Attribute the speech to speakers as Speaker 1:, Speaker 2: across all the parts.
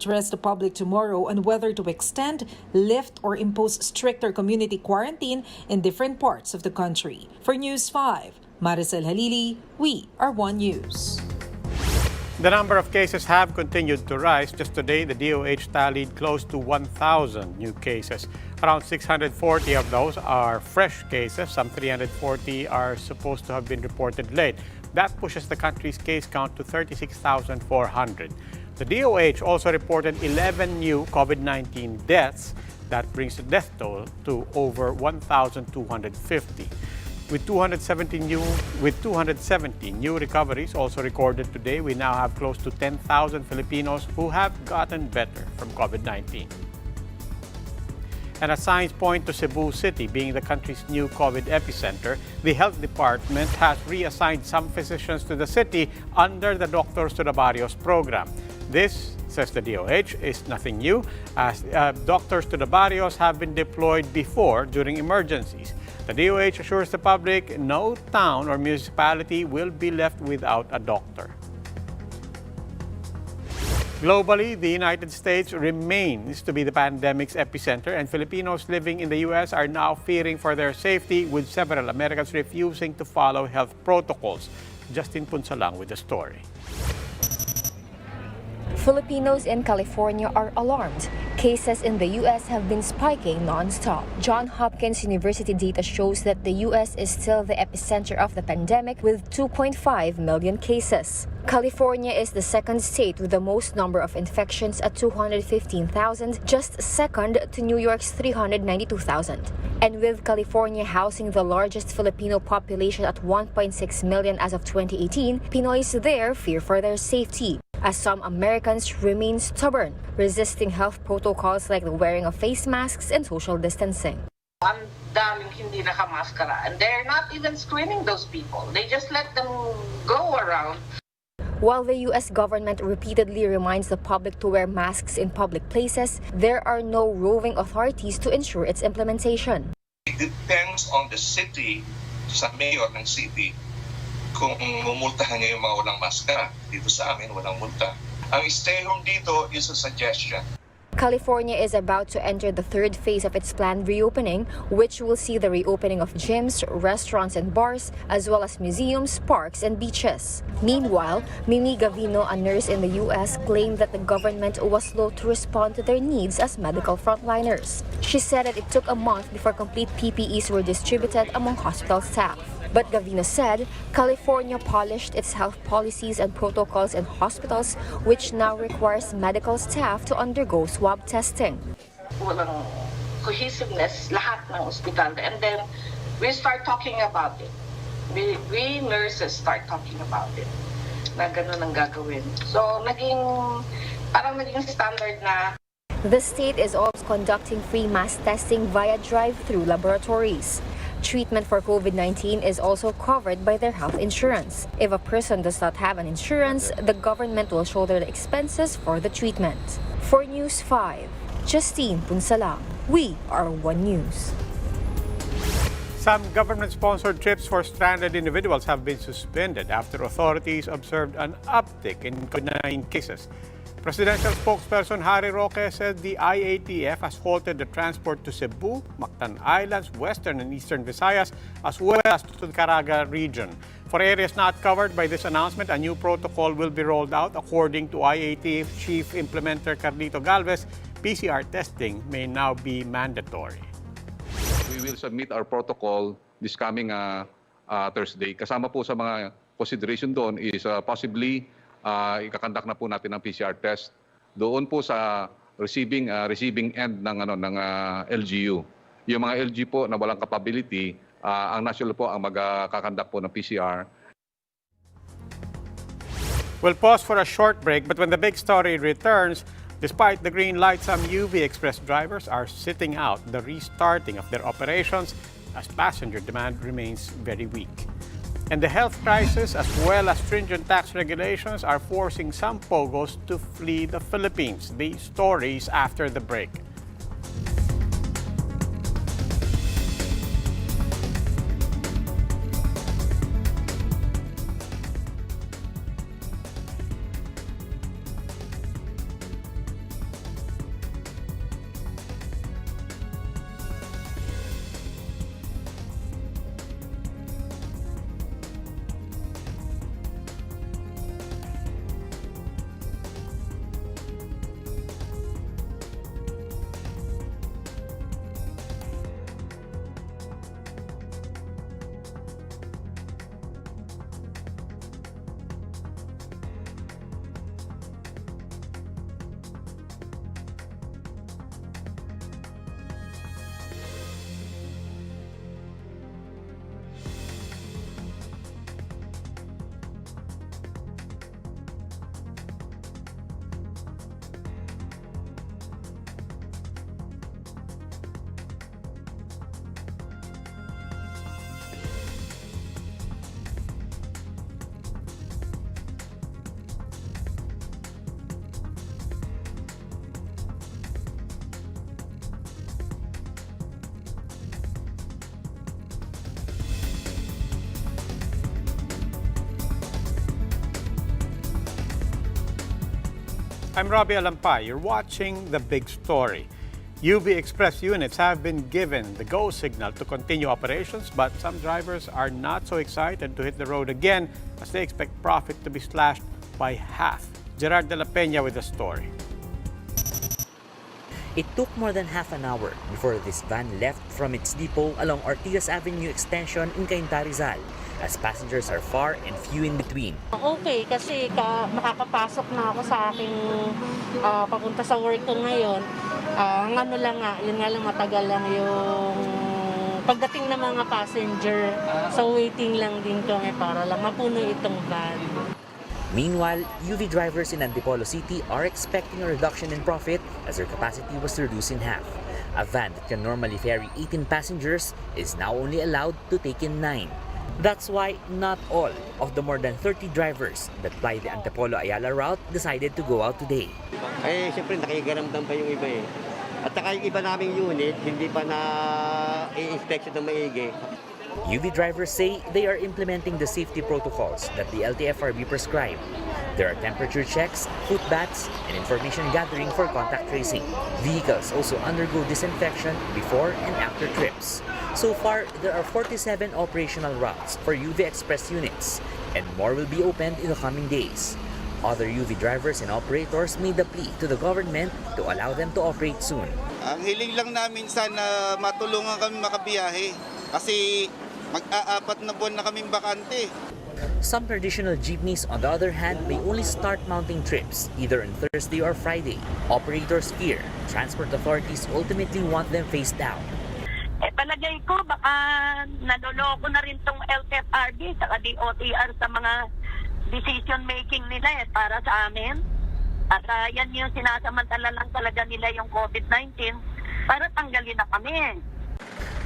Speaker 1: address the public tomorrow on whether to extend, lift, or impose stricter community quarantine in different parts of the country. For News 5, Maricel Halili, we are One News.
Speaker 2: The number of cases have continued to rise. Just today, the DOH tallied close to 1,000 new cases. Around 640 of those are fresh cases. Some 340 are supposed to have been reported late. That pushes the country's case count to 36,400. The DOH also reported 11 new COVID-19 deaths. That brings the death toll to over 1,250. With 270 new recoveries also recorded today, we now have close to 10,000 Filipinos who have gotten better from COVID-19. And as signs point to Cebu City being the country's new COVID epicenter, the health department has reassigned some physicians to the city under the Doctors to the Barrios program. This, says the DOH, is nothing new, as Doctors to the Barrios have been deployed before during emergencies. The DOH assures the public no town or municipality will be left without a doctor. Globally, the United States remains to be the pandemic's epicenter, and Filipinos living in the U.S. are now fearing for their safety, with several Americans refusing to follow health protocols. Justin Punsalang with the story.
Speaker 3: Filipinos in California are alarmed. Cases in the U.S. have been spiking non-stop. Johns Hopkins University data shows that the U.S. is still the epicenter of the pandemic with 2.5 million cases. California is the second state with the most number of infections at 215,000, just second to New York's 392,000. And with California housing the largest Filipino population at 1.6 million as of 2018, Pinoys there fear for their safety, as some Americans remain stubborn, resisting health protocols like the wearing of face masks and social distancing.
Speaker 4: Ang daming hindi nakamaskara, and they're not even screening those people. They just let them go around.
Speaker 3: While the U.S. government repeatedly reminds the public to wear masks in public places, there are no roving authorities to ensure its implementation.
Speaker 5: It depends on the city, sa mayor ng city, kung mumultahan niya yung mga walang maskara. Dito sa amin, walang multa. Ang stay home dito is a suggestion.
Speaker 3: California is about to enter the third phase of its planned reopening, which will see the reopening of gyms, restaurants and bars, as well as museums, parks and beaches. Meanwhile, Mimi Gavino, a nurse in the U.S., claimed that the government was slow to respond to their needs as medical frontliners. She said that it took a month before complete PPEs were distributed among hospital staff. But Gavino said California polished its health policies and protocols in hospitals, which now requires medical staff to undergo swab testing.
Speaker 4: Walang cohesiveness lahat ng ospital, and then we start talking about it. We nurses start talking about it, na ganun ang gagawin. So parang naging standard na.
Speaker 3: The state is also conducting free mass testing via drive-through laboratories. Treatment for COVID-19 is also covered by their health insurance. If a person does not have an insurance, the government will shoulder the expenses for the treatment. For News 5, Justine Punsalang, we are One News.
Speaker 2: Some government-sponsored trips for stranded individuals have been suspended after authorities observed an uptick in COVID-19 cases. Presidential spokesperson Harry Roque said the IATF has halted the transport to Cebu, Mactan Islands, Western and Eastern Visayas, as well as to the Caraga region. For areas not covered by this announcement, a new protocol will be rolled out. According to IATF Chief Implementer Carlito Galvez, PCR testing may now be mandatory.
Speaker 6: We will submit our protocol this coming Thursday. Kasama po sa mga consideration doon is possibly ikakandak na po natin ng PCR test doon po sa receiving end ng LGU. Yung mga LG po na walang capability, ang national po ang magkakandak po ng PCR.
Speaker 2: We'll pause for a short break, but when the big story returns, despite the green light, some UV Express drivers are sitting out the restarting of their operations as passenger demand remains very weak. And the health crisis, as well as stringent tax regulations, are forcing some POGOs to flee the Philippines. The stories after the break. I'm Robbie Alampay. You're watching The Big Story. UV Express units have been given the go signal to continue operations, but some drivers are not so excited to hit the road again as they expect profit to be slashed by half. Gerard de la Peña with the story.
Speaker 7: It took more than half an hour before this van left from its depot along Ortigas Avenue extension in Cainta, Rizal, as passengers are far and few in between.
Speaker 8: Okay, kasi makakapasok na ako sa aking papunta sa work ko ngayon. Ang ano lang nga, yun nga lang matagal lang yung pagdating ng mga passenger. So waiting lang din kami para lang mapuno itong van.
Speaker 7: Meanwhile, UV drivers in Antipolo City are expecting a reduction in profit as their capacity was reduced in half. A van that can normally ferry 18 passengers is now only allowed to take in 9. That's why not all of the more than 30 drivers that ply the Antipolo-Ayala route decided to go out today.
Speaker 9: Eh, siyempre nakikiramdam pa yung iba eh. At saka yung iba naming unit, hindi pa na i-inspection ng maigi.
Speaker 7: UV drivers say they are implementing the safety protocols that the LTFRB prescribed. There are temperature checks, foot baths, and information gathering for contact tracing. Vehicles also undergo disinfection before and after trips. So far, there are 47 operational routes for UV Express units, and more will be opened in the coming days. Other UV drivers and operators made a plea to the government to allow them to operate soon.
Speaker 10: Ang hiling lang namin sana matulungan kami makabiyahe kasi mag-aapat na buwan na kaming bakante.
Speaker 7: Some traditional jeepneys, on the other hand, may only start mounting trips either on Thursday or Friday. Operators fear transport authorities ultimately want them phased out.
Speaker 11: Palagay ko baka naloloko na rin tong LTFRB sa DOTR sa mga decision making nila para sa amin. At yan yung sinasamantala lang talaga nila yung COVID-19 para tanggalin na kami.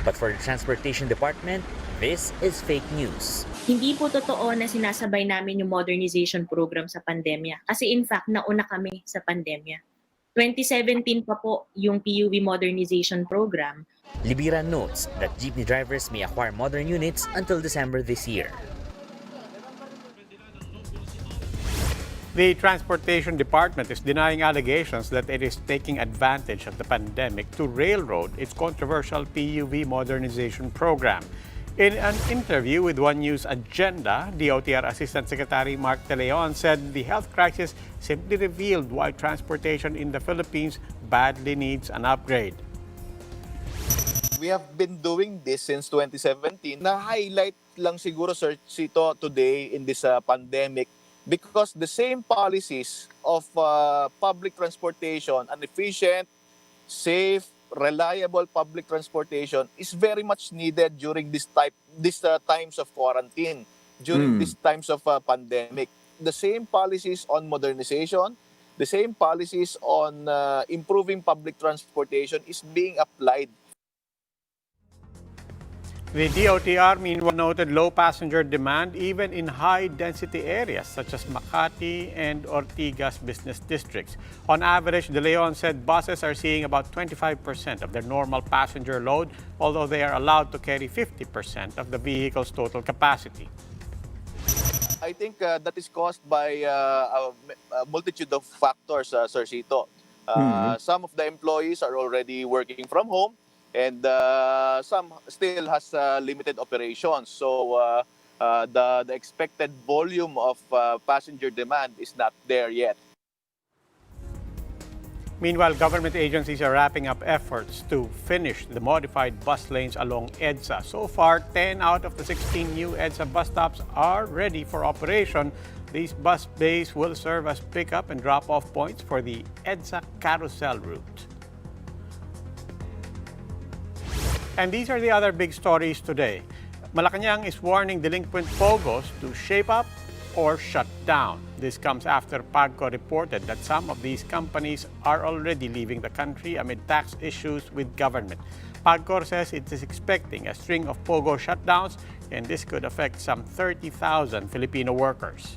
Speaker 7: But for the Transportation Department, this is fake news.
Speaker 12: Hindi po totoo na sinasabay namin yung modernization program sa pandemya. Kasi in fact, nauna kami sa pandemya. 2017 pa po yung PUV modernization program.
Speaker 7: Libiran notes that jeepney drivers may acquire modern units until December this year.
Speaker 2: The Transportation Department is denying allegations that it is taking advantage of the pandemic to railroad its controversial PUV modernization program. In an interview with One News Agenda, DOTR Assistant Secretary Mark De Leon said the health crisis simply revealed why transportation in the Philippines badly needs an upgrade.
Speaker 13: We have been doing this since 2017. Na-highlight lang siguro, Sir Sito, today in this pandemic because the same policies of public transportation, an efficient, safe, reliable public transportation is very much needed during these times of quarantine, during these times of pandemic. The same policies on modernization, the same policies on improving public transportation is being applied.
Speaker 2: The DOTR, meanwhile, noted low passenger demand even in high-density areas such as Makati and Ortigas business districts. On average, De Leon said buses are seeing about 25% of their normal passenger load, although they are allowed to carry 50% of the vehicle's total capacity.
Speaker 13: I think that is caused by a multitude of factors, Sir Sito. Some of the employees are already working from home, and some still has limited operations. So the expected volume of passenger demand is not there yet.
Speaker 2: Meanwhile, government agencies are wrapping up efforts to finish the modified bus lanes along EDSA. So far, 10 out of the 16 new EDSA bus stops are ready for operation. These bus bays will serve as pick-up and drop-off points for the EDSA Carousel route. And these are the other big stories today. Malacanang is warning delinquent POGOs to shape up or shut down. This comes after PAGCO reported that some of these companies are already leaving the country amid tax issues with government. PAGCO says it is expecting a string of POGO shutdowns, and this could affect some 30,000 Filipino workers.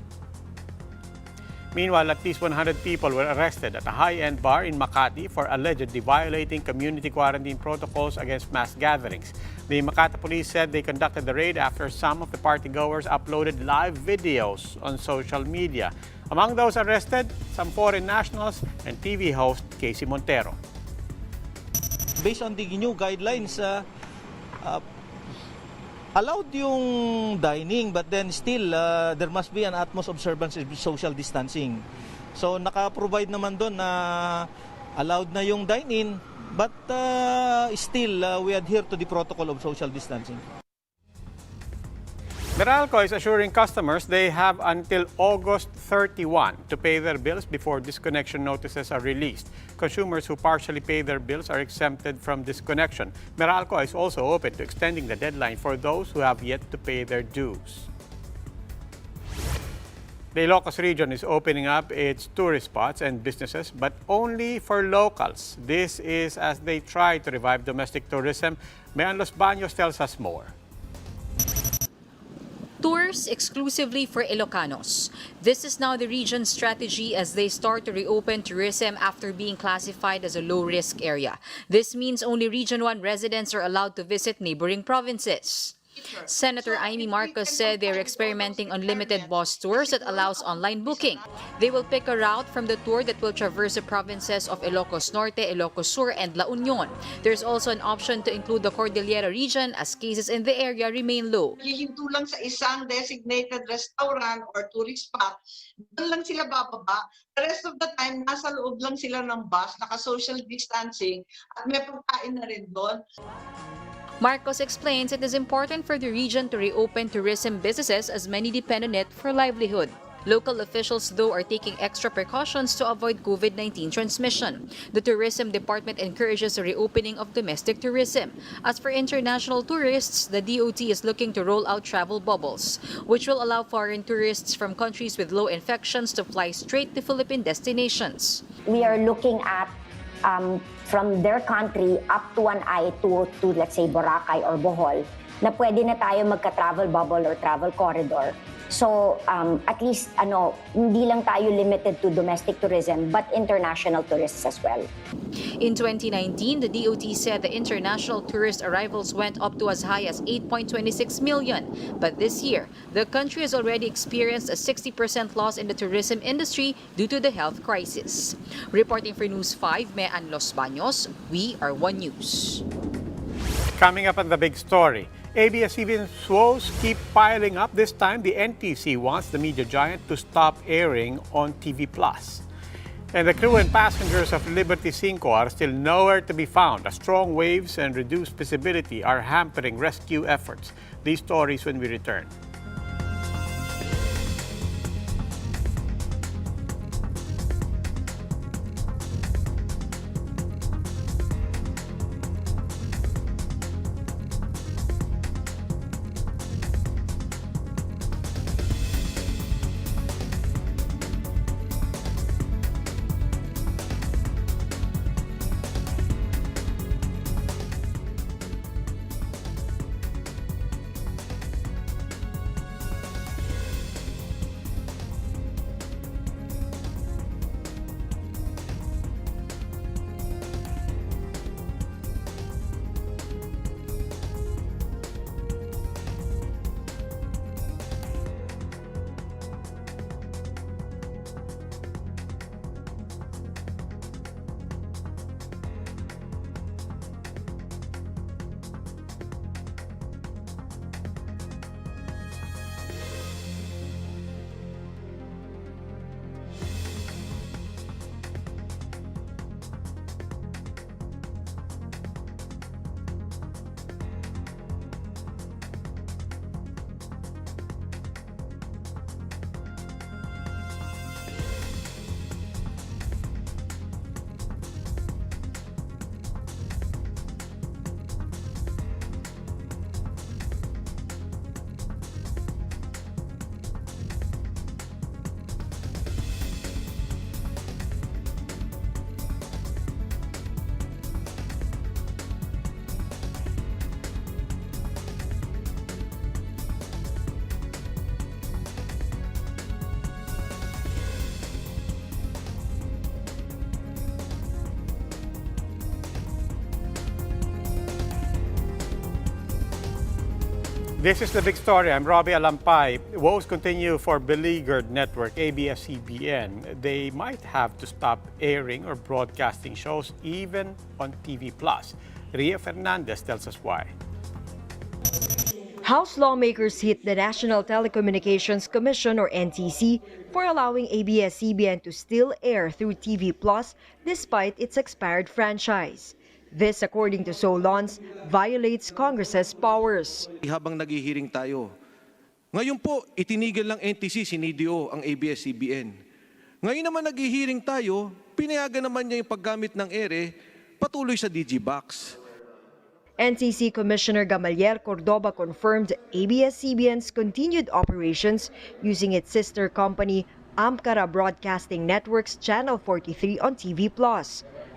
Speaker 2: Meanwhile, at least 100 people were arrested at a high-end bar in Makati for allegedly violating community quarantine protocols against mass gatherings. The Makati police said they conducted the raid after some of the partygoers uploaded live videos on social media. Among those arrested, some foreign nationals and TV host Casey Montero.
Speaker 14: Based on the new guidelines, allowed yung dining, but then still there must be an utmost observance of social distancing. So naka-provide naman doon na allowed na yung dine-in, but still we adhere to the protocol of social distancing.
Speaker 2: Meralco is assuring customers they have until August 31 to pay their bills before disconnection notices are released. Consumers who partially pay their bills are exempted from disconnection. Meralco is also open to extending the deadline for those who have yet to pay their dues. The Ilocos region is opening up its tourist spots and businesses, but only for locals. This is as they try to revive domestic tourism. Mayan Los Baños tells us more.
Speaker 15: Tours exclusively for Ilocanos. This is now the region's strategy as they start to reopen tourism after being classified as a low-risk area. This means only Region 1 residents are allowed to visit neighboring provinces. Senator Amy Marcos said they're experimenting unlimited bus tours that allows online booking. They will pick a route from the tour that will traverse the provinces of Ilocos Norte, Ilocos Sur, and La Union. There's also an option to include the Cordillera region as cases in the area remain low.
Speaker 16: Hihinto lang sa isang designated restaurant or tourist spot, doon lang sila bababa. The rest of the time, nasa loob lang sila ng bus, naka-social distancing, at may pagkain na rin doon.
Speaker 15: Marcos explains it is important for the region to reopen tourism businesses as many depend on it for livelihood. Local officials, though, are taking extra precautions to avoid COVID-19 transmission. The Tourism Department encourages the reopening of domestic tourism. As for international tourists, the DOT is looking to roll out travel bubbles, which will allow foreign tourists from countries with low infections to fly straight to Philippine destinations.
Speaker 17: We are looking at from their country up to an eye to let's say Boracay or Bohol, na pwede na tayo magka-travel bubble or travel corridor. So at least hindi lang tayo limited to domestic tourism but international tourists as well.
Speaker 15: In 2019, the DOT said the international tourist arrivals went up to as high as 8.26 million. But this year, the country has already experienced a 60% loss in the tourism industry due to the health crisis. Reporting for News 5, Mayan Los Baños, we are One News.
Speaker 2: Coming up on the big story, ABS-CBN's woes keep piling up. This time, the NTC wants the media giant to stop airing on TV+. And the crew and passengers of Liberty 5 are still nowhere to be found as strong waves and reduced visibility are hampering rescue efforts. These stories when we return. This is the big story. I'm Robbie Alampay. Woes continue for beleaguered network ABS-CBN. They might have to stop airing or broadcasting shows even on TV+. Ria Fernandez tells us why.
Speaker 18: House lawmakers hit the National Telecommunications Commission or NTC for allowing ABS-CBN to still air through TV+ despite its expired franchise. This, according to Solons, violates Congress's powers.
Speaker 19: Habang naghihiring tayo, ngayon po itinigil ng NTC, sinidio ang ABS-CBN. Ngayon naman naghihiring tayo, pinayagan naman niya yung paggamit ng ere patuloy sa Digibox.
Speaker 18: NTC Commissioner Gamaliel Cordoba confirmed ABS-CBN's continued operations using its sister company Amcara Broadcasting Network's Channel 43 on TV+.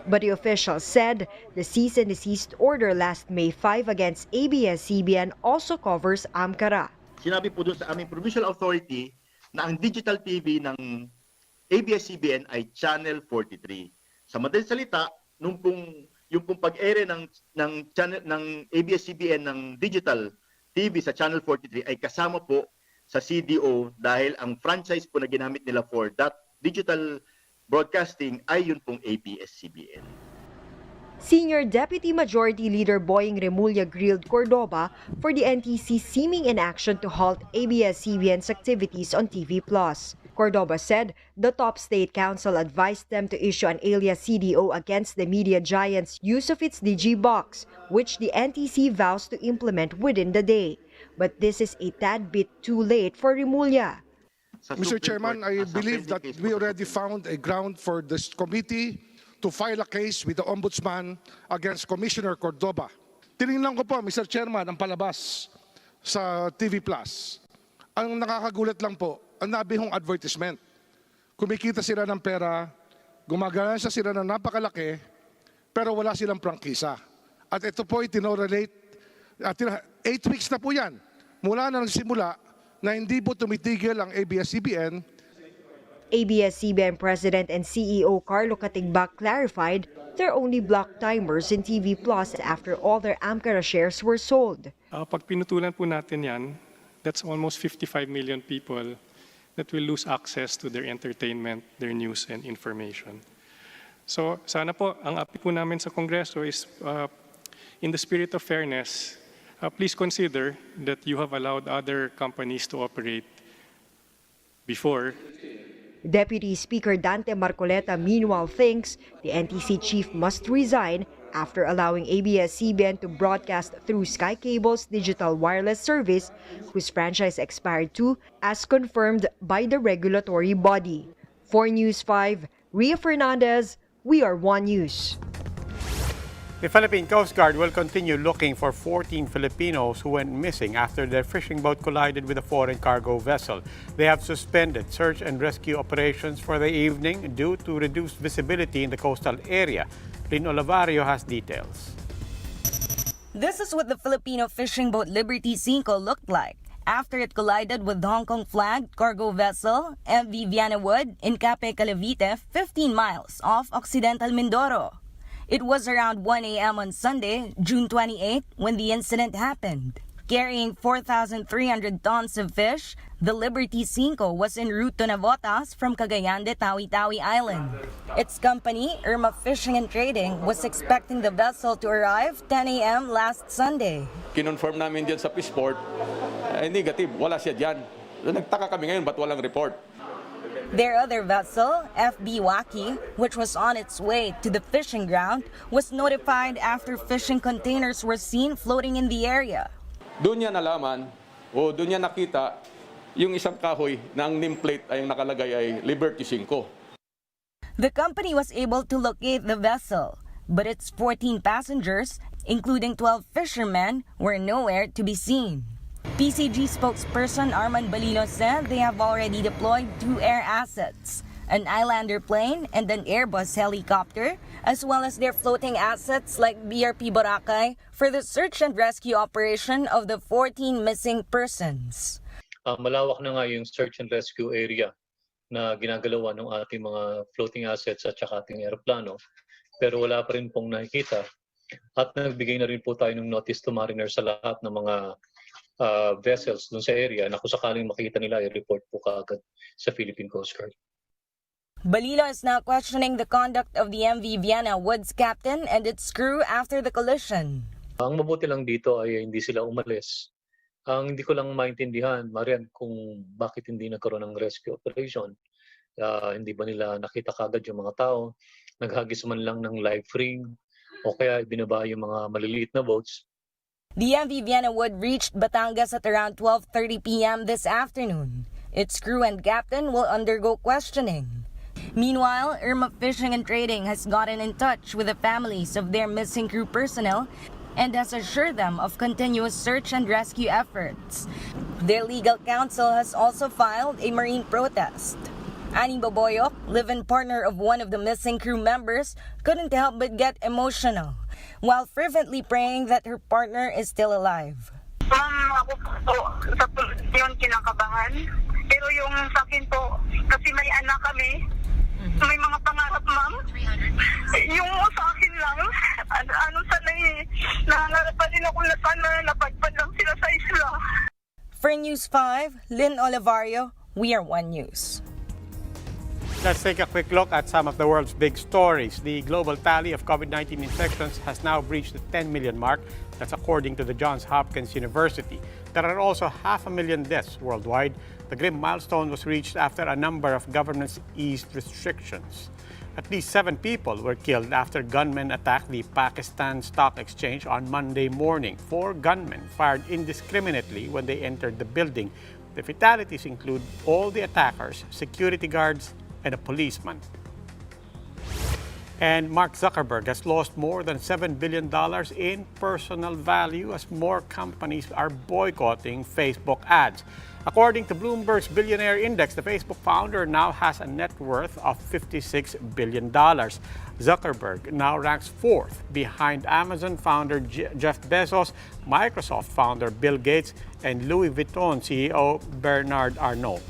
Speaker 18: But the official said the cease and desist order last May 5 against ABS-CBN also covers Amcara.
Speaker 20: Sinabi po doon sa aming provincial authority na ang digital TV ng ABS-CBN ay Channel 43. Sa madaling salita, yung pag-ere ng channel ng ABS-CBN ng digital TV sa Channel 43 ay kasama po sa CDO dahil ang franchise po na ginamit nila for that digital broadcasting ay yun pong ABS-CBN.
Speaker 18: Senior Deputy Majority Leader Boying Remulla grilled Cordoba for the NTC's seeming inaction to halt ABS-CBN's activities on TV+. Cordoba said the top state council advised them to issue an alias CDO against the media giant's use of its Digibox, which the NTC vows to implement within the day. But this is a tad bit too late for Remulla.
Speaker 21: Mr. Chairman, I believe that we already found a ground for this committee to file a case with the Ombudsman against Commissioner Cordoba. Tinignan ko po, Mr. Chairman, ang palabas sa TV+. Ang nakakagulat lang po, ang nabihong advertisement. Kumikita sila ng pera, gumagana sila ng napakalaki, pero wala silang prangkisa. At ito po ay tinorelate, 8 weeks na po yan, mula na nagsimula, na hindi po tumitigil ang ABS-CBN.
Speaker 18: ABS-CBN President and CEO Carlo Katigbak clarified they're only block timers in TV+ after all their Amcara shares were sold.
Speaker 22: Pag pinutulan po natin yan, that's almost 55 million people that will lose access to their entertainment, their news and information. So sana po, ang api po namin sa Kongreso is in the spirit of fairness, please consider that you have allowed other companies to operate before.
Speaker 18: Deputy Speaker Dante Marcoleta meanwhile thinks the NTC chief must resign after allowing ABS-CBN to broadcast through Sky Cable's digital wireless service, whose franchise expired too, as confirmed by the regulatory body. For News 5, Ria Fernandez, We Are One News.
Speaker 2: The Philippine Coast Guard will continue looking for 14 Filipinos who went missing after their fishing boat collided with a foreign cargo vessel. They have suspended search and rescue operations for the evening due to reduced visibility in the coastal area. Lynn Olivario has details.
Speaker 23: This is what the Filipino fishing boat Liberty 5 looked like after it collided with the Hong Kong-flagged cargo vessel MV Vianawood in Cape Calavite, 15 miles off Occidental Mindoro. It was around 1 a.m. on Sunday, June 28, when the incident happened. Carrying 4,300 tons of fish, the Liberty 5 was en route to Navotas from Cagayan de Tawi-Tawi Island. Its company, Irma Fishing and Trading, was expecting the vessel to arrive 10 a.m. last Sunday.
Speaker 24: Kinonfirm namin dyan sa Peaceport, negative, wala siya dyan. Nagtaka kami ngayon, ba't walang report?
Speaker 23: Their other vessel, FB Waki, which was on its way to the fishing ground, was notified after fishing containers were seen floating in the area.
Speaker 24: Doon niya nalaman, o doon niya nakita, yung isang kahoy na ang nameplate ay nakalagay ay Liberty 5.
Speaker 23: The company was able to locate the vessel, but its 14 passengers, including 12 fishermen, were nowhere to be seen. PCG spokesperson Arman Balino said they have already deployed 2 air assets, an Islander plane and an Airbus helicopter, as well as their floating assets like BRP Boracay for the search and rescue operation of the 14 missing persons.
Speaker 25: Malawak na nga yung search and rescue area na ginagalawan ng ating mga floating assets at saka ating aeroplano, pero wala pa rin pong nakikita at nagbigay na rin po tayo ng notice to mariners sa lahat ng mga vessels dun sa area na kung sakaling makita nila, i-report po kaagad sa Philippine Coast Guard.
Speaker 23: Balilo is now questioning the conduct of the MV Vienna Woods captain and its crew after the collision.
Speaker 25: Ang mabuti lang dito ay hindi sila umalis. Ang hindi ko lang maintindihan, Marian, kung bakit hindi nagkaroon ng rescue operation. Hindi ba nila nakita kagad yung mga tao? Naghagis man lang ng live ring o kaya binaba yung mga maliliit na boats.
Speaker 23: The MV Vienna Wood reached Batangas at around 12:30 p.m. this afternoon. Its crew and captain will undergo questioning. Meanwhile, Irma Fishing and Trading has gotten in touch with the families of their missing crew personnel and has assured them of continuous search and rescue efforts. Their legal counsel has also filed a marine protest. Annie Baboyok, live-in partner of one of the missing crew members, couldn't help but get emotional while fervently praying that her partner is still alive.
Speaker 11: Ako po, sa yun kinakabahan. Pero yung sa akin po, kasi may anak kami, may mga pangarap, ma'am. Yung sa akin lang, sana nangarap pa din ako na sana napadpad lang sila sa isla.
Speaker 23: For News 5, Lynn Olivario, We Are One News.
Speaker 2: Let's take a quick look at some of the world's big stories. The global tally of COVID-19 infections has now breached the 10 million mark. That's according to the Johns Hopkins University. There are also 500,000 deaths worldwide. The grim milestone was reached after a number of governments eased restrictions. At least 7 people were killed after gunmen attacked the Pakistan Stock Exchange on Monday morning. 4 gunmen fired indiscriminately when they entered the building. The fatalities include all the attackers, security guards, and a policeman. And Mark Zuckerberg has lost more than $7 billion in personal value as more companies are boycotting Facebook ads. According to Bloomberg's Billionaire Index, the Facebook founder now has a net worth of $56 billion. Zuckerberg now ranks 4th behind Amazon founder Jeff Bezos, Microsoft founder Bill Gates, and Louis Vuitton CEO Bernard Arnault.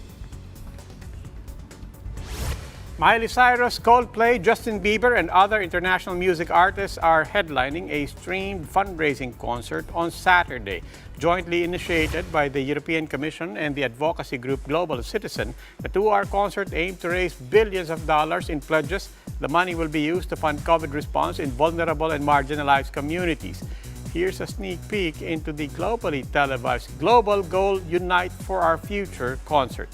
Speaker 2: Miley Cyrus, Coldplay, Justin Bieber, and other international music artists are headlining a streamed fundraising concert on Saturday. Jointly initiated by the European Commission and the advocacy group Global Citizen, the 2-hour concert aimed to raise billions of dollars in pledges. The money will be used to fund COVID response in vulnerable and marginalized communities. Here's a sneak peek into the globally televised Global Goal Unite for Our Future concert.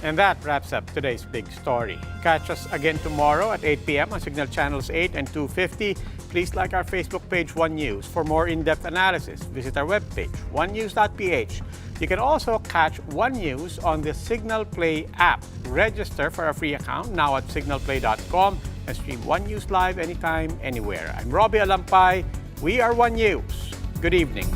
Speaker 2: And that wraps up today's big story. Catch us again tomorrow at 8 p.m. on Signal Channels 8 and 250. Please like our Facebook page, One News. For more in-depth analysis, visit our webpage, onenews.ph. You can also catch One News on the Signal Play app. Register for a free account now at signalplay.com and stream One News live anytime, anywhere. I'm Robbie Alampay. We are One News. Good evening.